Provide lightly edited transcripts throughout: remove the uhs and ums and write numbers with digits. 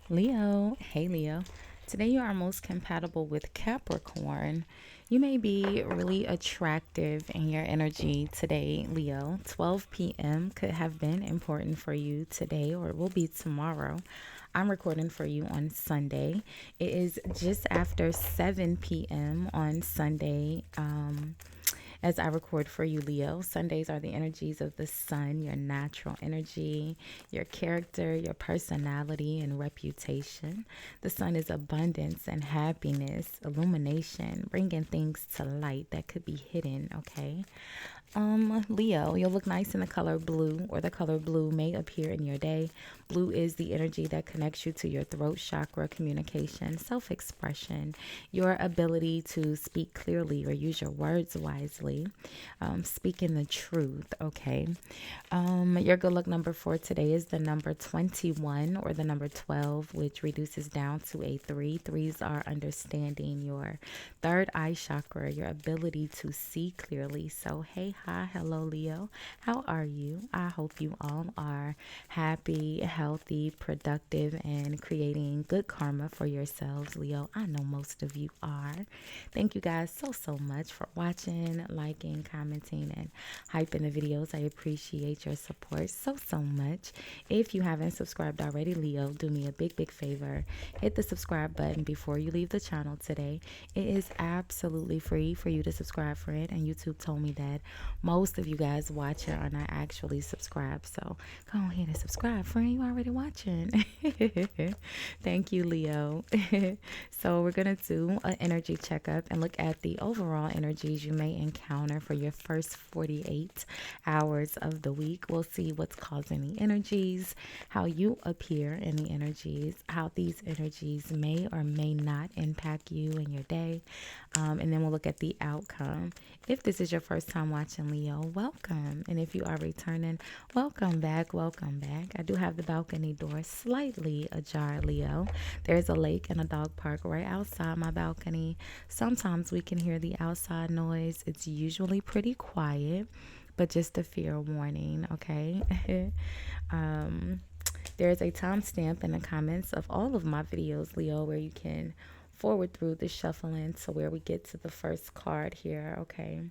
Leo, hey Leo. Today you are most compatible with Capricorn. You may be really attractive in your energy today, Leo. 12 p.m. could have been important for you today, or it will be tomorrow. I'm recording for you on Sunday. It is just after 7 p.m. on Sunday. As I record for you, Leo. Sundays are the energies of the sun, your natural energy, your character, your personality, and reputation. The sun is abundance and happiness, illumination, bringing things to light that could be hidden, okay? Leo, you'll look nice in the color blue, or the color blue may appear in your day. Blue is the energy that connects you to your throat chakra, communication, self expression, your ability to speak clearly or use your words wisely, speaking the truth, okay? Your good luck number for today is the number 21 or the number 12, which reduces down to a 3. Threes are understanding your third eye chakra, your ability to see clearly. So, hey, hi, hello, Leo. How are you? I hope you all are happy, healthy, productive, and creating good karma for yourselves, Leo. I know most of you are. Thank you guys so much for watching, liking, commenting, and hyping the videos. I appreciate your support so much. If you haven't subscribed already, Leo, do me a big favor. Hit the subscribe button before you leave the channel today. It is absolutely free for you to subscribe for it, and YouTube told me that most of you guys watching are not actually subscribed. So go ahead and subscribe, friend. You already watching. Thank you, Leo. So we're gonna do an energy checkup and look at the overall energies you may encounter for your first 48 hours of the week. We'll see what's causing the energies, how you appear in the energies, how these energies may or may not impact you in your day, and then we'll look at the outcome. If this is your first time watching, Leo, welcome. And if you are returning, welcome back, welcome back. I do have the balcony door slightly ajar, Leo. There's a lake and a dog park right outside my balcony. Sometimes we can hear the outside noise. It's usually pretty quiet, but just a fair warning, okay? There's a timestamp in the comments of all of my videos, Leo, where you can forward through the shuffling to where we get to the first card here, okay?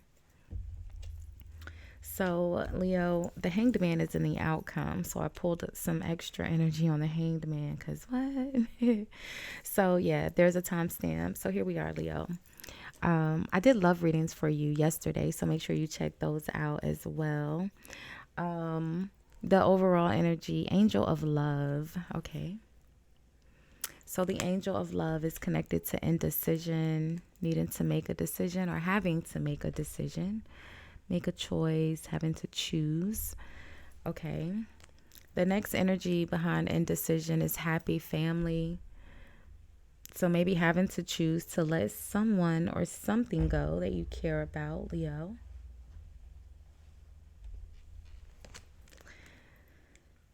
So, Leo, the Hanged Man is in the outcome. So, I pulled some extra energy on the Hanged Man because what? So, yeah, there's a timestamp. So, here we are, Leo. I did love readings for you yesterday, so make sure you check those out as well. The overall energy, Angel of Love. Okay. So the angel of love is connected to indecision, needing to make a decision or having to make a decision, make a choice, having to choose. Okay. The next energy behind indecision is happy family. So maybe having to choose to let someone or something go that you care about, Leo.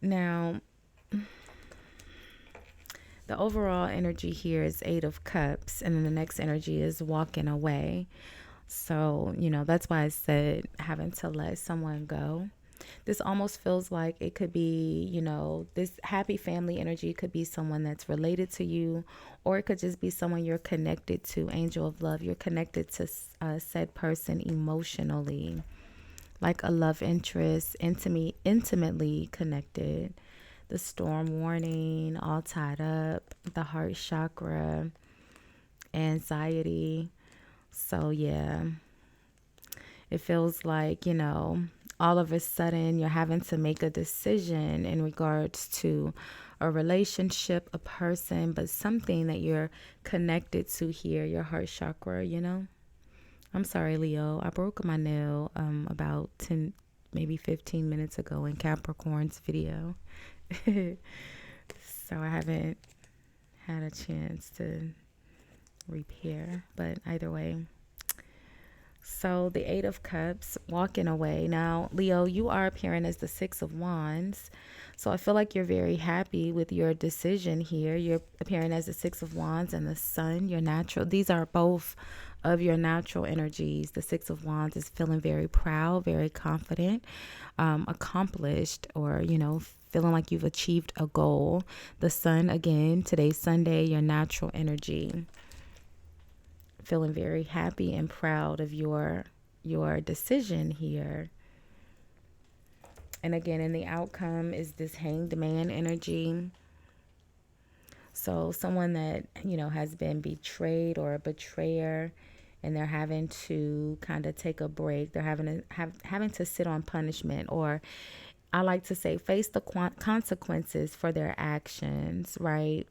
Now, the overall energy here is Eight of Cups, and then the next energy is walking away. So, that's why I said having to let someone go. This almost feels like it could be, this happy family energy could be someone that's related to you, or it could just be someone you're connected to. Angel of love, you're connected to said person emotionally, like a love interest, intimately connected. The storm warning, all tied up, the heart chakra, anxiety. So, yeah, it feels like, all of a sudden you're having to make a decision in regards to a relationship, a person, but something that you're connected to here, your heart chakra. I'm sorry, Leo. I broke my nail about 10, maybe 15 minutes ago in Capricorn's video. So I haven't had a chance to repair. But either way, So the Eight of Cups, walking away. Now, Leo, you are appearing as the Six of Wands. So I feel like you're very happy with your decision here. You're appearing as the Six of Wands and the Sun, your natural. These are both of your natural energies. The Six of Wands is feeling very proud, very confident, accomplished, or, feeling like you've achieved a goal. The Sun, again, today's Sunday, your natural energy, feeling very happy and proud of your decision here. And again, in the outcome is this Hanged Man energy. So someone that, has been betrayed or a betrayer, and they're having to kind of take a break. They're having to sit on punishment, or I like to say face the consequences for their actions, right?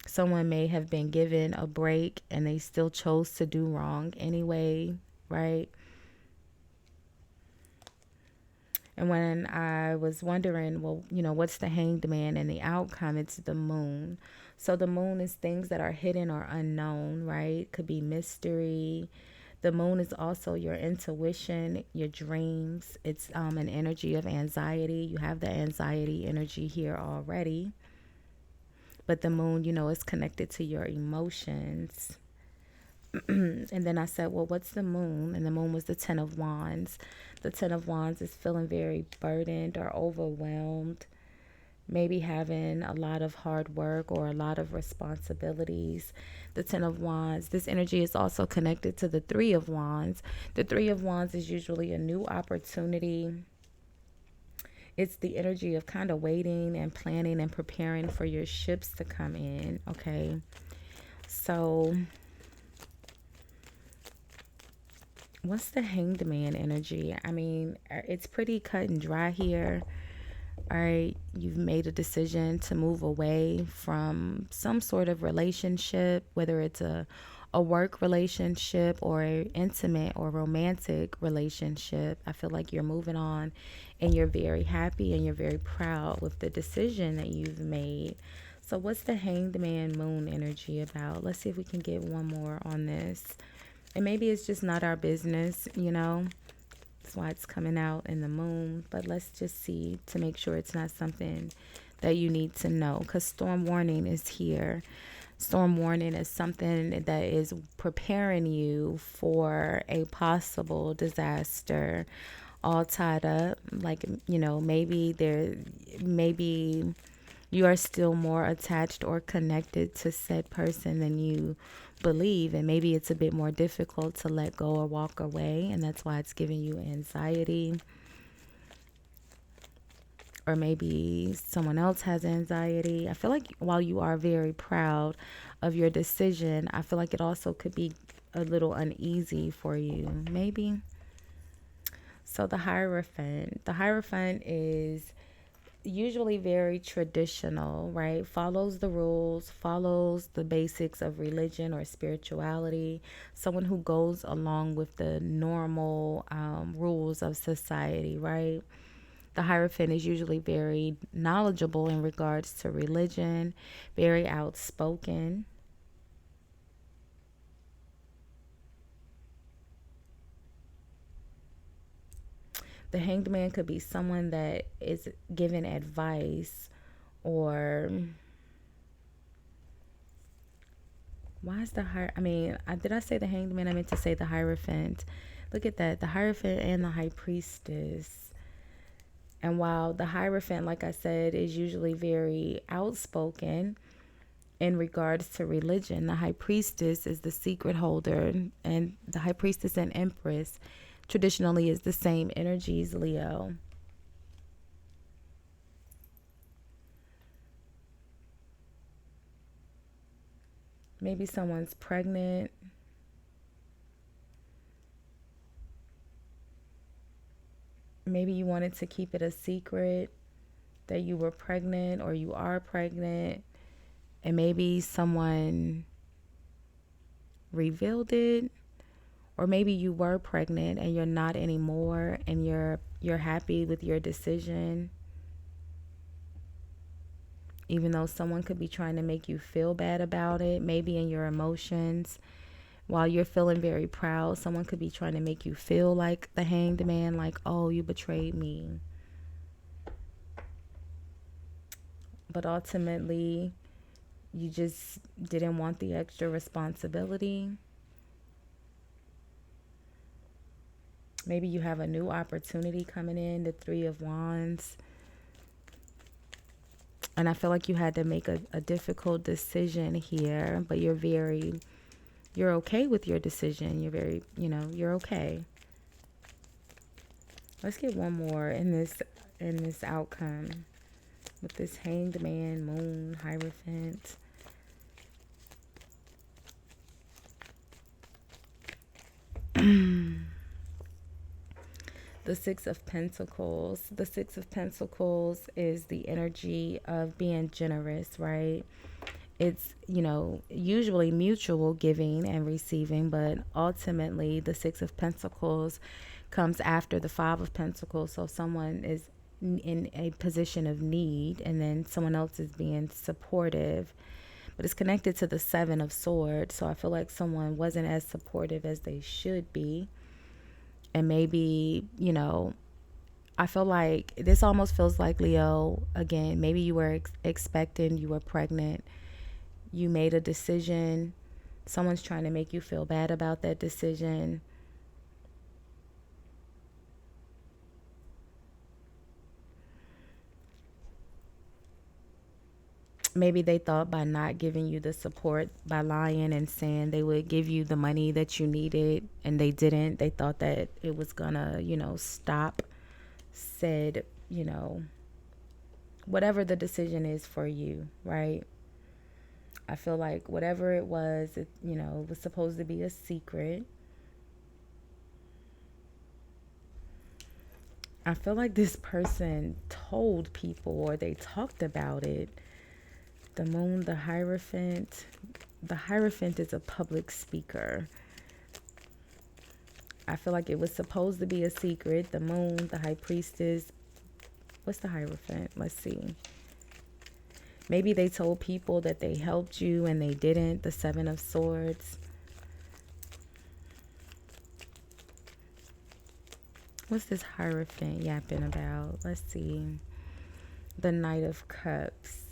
Someone may have been given a break and they still chose to do wrong anyway, right? And when I was wondering, well, what's the Hanged Man and the outcome? It's the moon. So the moon is things that are hidden or unknown, right? Could be mystery. The moon is also your intuition, your dreams. It's an energy of anxiety. You have the anxiety energy here already. But the moon, is connected to your emotions. And then I said, well, what's the moon? And the moon was the Ten of Wands. The Ten of Wands is feeling very burdened or overwhelmed, maybe having a lot of hard work or a lot of responsibilities. The Ten of Wands, this energy is also connected to the Three of Wands. The Three of Wands is usually a new opportunity. It's the energy of kind of waiting and planning and preparing for your ships to come in, okay? So what's the Hanged Man energy? I mean, it's pretty cut and dry here. All right, you've made a decision to move away from some sort of relationship, whether it's a work relationship or an intimate or romantic relationship. I feel like you're moving on and you're very happy and you're very proud with the decision that you've made. So what's the Hanged Man moon energy about? Let's see if we can get one more on this. And maybe it's just not our business, That's why it's coming out in the moon. But let's just see to make sure it's not something that you need to know, because storm warning is here. Storm warning is something that is preparing you for a possible disaster, all tied up. Like, maybe you are still more attached or connected to said person than you believe, and maybe it's a bit more difficult to let go or walk away, and that's why it's giving you anxiety. Or maybe someone else has anxiety. I feel like while you are very proud of your decision, I feel like it also could be a little uneasy for you, maybe. So the Hierophant. The Hierophant is usually very traditional, right? Follows the rules, follows the basics of religion or spirituality. Someone who goes along with the normal rules of society, right? The Hierophant is usually very knowledgeable in regards to religion, very outspoken. The Hanged Man could be someone that is giving advice, or why is the did I say the Hanged Man? I meant to say the Hierophant. Look at that, the Hierophant and the High Priestess. And while the Hierophant, like I said, is usually very outspoken in regards to religion, the High Priestess is the secret holder, and the High Priestess and Empress traditionally is the same energies, Leo. Maybe someone's pregnant. Maybe you wanted to keep it a secret that you were pregnant or you are pregnant, and maybe someone revealed it, or maybe you were pregnant and you're not anymore, and you're happy with your decision, even though someone could be trying to make you feel bad about it, maybe in your emotions. While you're feeling very proud, someone could be trying to make you feel like the hanged man, like, oh, you betrayed me. But ultimately, you just didn't want the extra responsibility. Maybe you have a new opportunity coming in, the Three of Wands. And I feel like you had to make a difficult decision here, but you're okay with your decision. You're very, you're okay. Let's get one more in this outcome with this Hanged Man, Moon, Hierophant. The Six of Pentacles. The Six of Pentacles is the energy of being generous, right? It's, usually mutual giving and receiving, but ultimately the Six of Pentacles comes after the Five of Pentacles. So someone is in a position of need and then someone else is being supportive, but it's connected to the Seven of Swords. So I feel like someone wasn't as supportive as they should be. And maybe, I feel like this almost feels like, Leo, again, maybe you were expecting, you were pregnant, you made a decision, someone's trying to make you feel bad about that decision. Maybe they thought by not giving you the support, by lying and saying they would give you the money that you needed, and they didn't. They thought that it was gonna, stop said, whatever the decision is for you, right? I feel like whatever it was, it was supposed to be a secret. I feel like this person told people or they talked about it. The Moon, the Hierophant. The Hierophant is a public speaker. I feel like it was supposed to be a secret. The Moon, the High Priestess. What's the Hierophant? Let's see. Maybe they told people that they helped you and they didn't. The Seven of Swords. What's this Hierophant yapping about? Let's see. The Knight of Cups.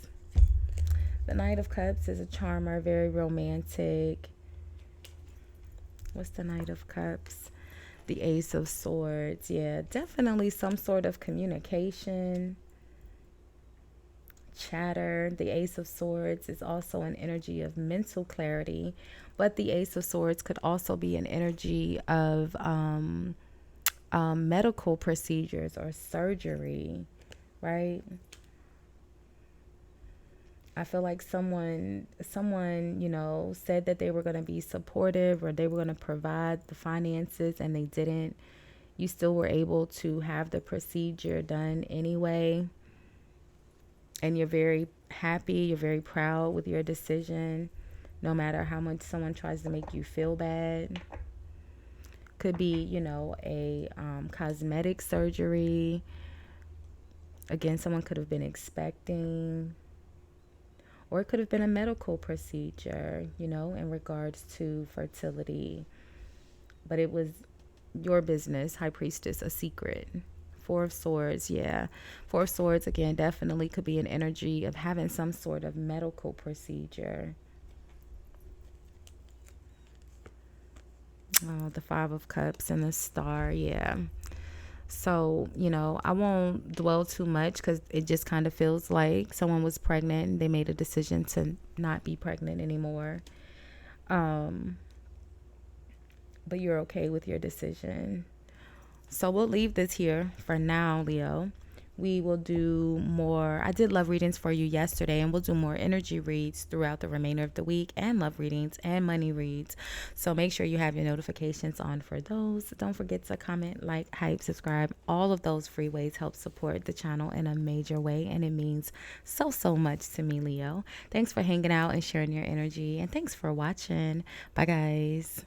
The Knight of Cups is a charmer, very romantic. What's the Knight of Cups? The Ace of Swords. Yeah, definitely some sort of communication, chatter. The Ace of Swords is also an energy of mental clarity, but the Ace of Swords could also be an energy of medical procedures or surgery, right? I feel like someone, said that they were going to be supportive or they were going to provide the finances and they didn't. You still were able to have the procedure done anyway. And you're very happy, you're very proud with your decision, no matter how much someone tries to make you feel bad. Could be, a cosmetic surgery. Again, someone could have been expecting. Or it could have been a medical procedure, in regards to fertility. But it was your business, High Priestess, a secret. Four of Swords, yeah. Four of Swords, again, definitely could be an energy of having some sort of medical procedure. Oh, the Five of Cups and the Star, yeah. So, I won't dwell too much because it just kind of feels like someone was pregnant and they made a decision to not be pregnant anymore. But you're okay with your decision. So we'll leave this here for now, Leo. We will do more. I did love readings for you yesterday, and we'll do more energy reads throughout the remainder of the week, and love readings and money reads. So make sure you have your notifications on for those. Don't forget to comment, like, hype, subscribe. All of those free ways help support the channel in a major way, and it means so, so much to me, Leo. Thanks for hanging out and sharing your energy, and thanks for watching. Bye, guys.